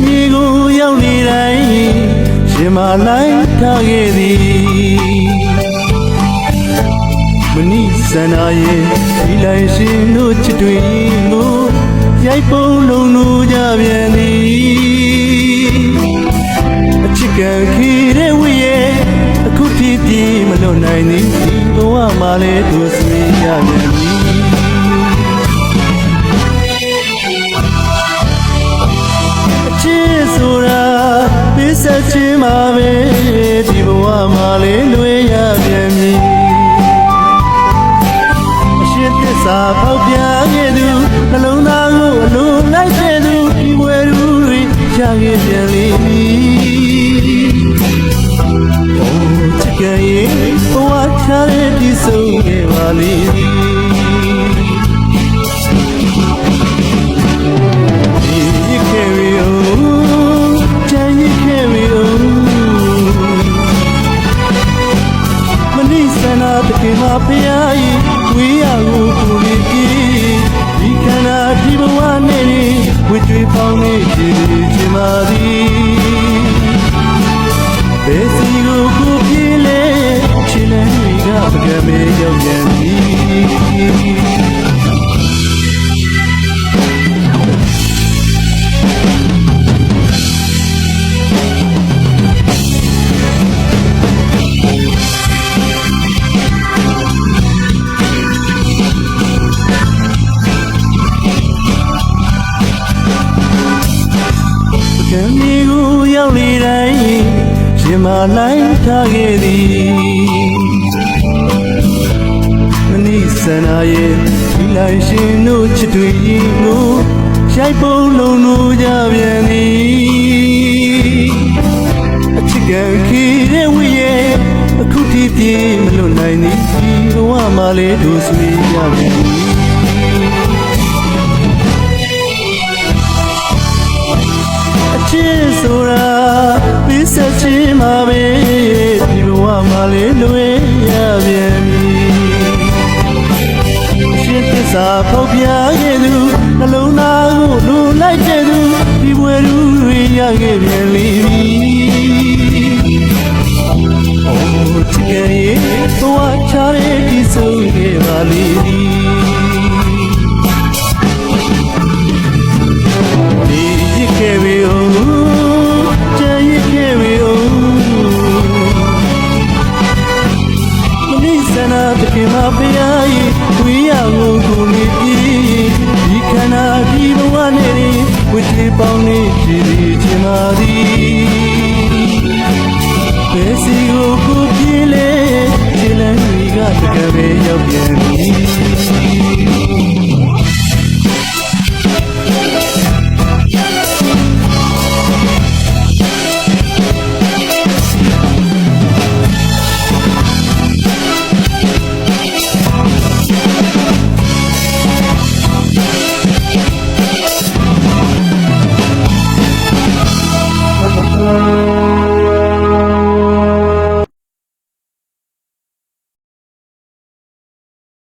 မြေကိုရောက်နေတိုင်းရှင်မလိုက်ထားခဲ့သည်မနိစန္ဒာရဲ့ဒီလိုက်ရှင်တို့ချစ်တွေကိုရိုက်ပုံလုံးလို့ကြပြန်သည်အချစ်ကံခေတဲ့ဝိရဲ့အခုထိပြေးမလွတ်နိုင်သည်ဒီဘဝမှာလည်းသူဆွေးရပြန်သည်အချစ်ဆိုတာပေးဆက်ခြင်းမှာပဲဒီဘဝမှာလည်းလွေရပြန်မည်စာပေါက်ပြခဲ့သူနှလုံးသားကိုအလိုလိုက်တဲ့သူဒီဝဲလူတွေရခဲ့ပြန်လိမ့်မည်။အိုးချစ်ကြရဲ့ဘဝချတဲ့ဒီဆုံးခဲ့ပါလိမ့်မည်။ဒီခဲ့ရီအိုးချမ်းရခဲ့ရီအိုးမနိစနာတကယ်မှဖျားရင်ဝေးရကိုကိုလေးကြီးဒီခန္ဓာဒီဘဝနဲ့ဝိကျွေးပေါင်းနေကြည်ချင်ပါသည်ဘယ်စီကိုကိုပြေးလဲချင်တဲ့တွေကပကံမေရောက်ပြန်သည်မြေကိုရောက်လေတိုင်းရှင်မလိုက်ထားခဲ့သည်မနိစန္ဒာရဲ့ဒီလိုက်ရှင်တို့ချစ်တွေကိုရိုက်ပုံလုံးလို့ကြပြန်သည်အချစ်ကံခေတဲ့ဝိရဲ့အခုထိပြေးမလွတ်နိုင်သည်ဒီဘဝမှာလည်းသူဆွေးရပြန်သည်ချစ်ဆိုတာပေးဆက်ခြင်းမှာပဲဒီဘဝမှာလည်းလွေရပြန်မည်ရှင်းသစ္စာဖောက်ပြခဲ့သူနှလုံးသားကိုလူလိုက်တဲ့သူဒီဘွယ်လူတွေရခဲ့ပြန်လိမ့်မည်အိုးချစ်ရဲ့ဘဝချတဲ့ဒီဆုံးခဲ့ပါလိမ့်မည်ခဲ့ပြီအိုးချမ်းရခဲ့ပြီအိုးမနိစနာတကယ်မှဖျားရင်ဝေးရကိုကိုလေးပြေးဒီခန္ဓာဒီဘဝနဲ့ဝိကျွေးပေါင်းနေကြည်ချင်ပါသည်ဘယ်စီကိုကိုပြေးလဲခြေလမ်းတွေကတကယ်ပဲရောက်ပြန်ပြီ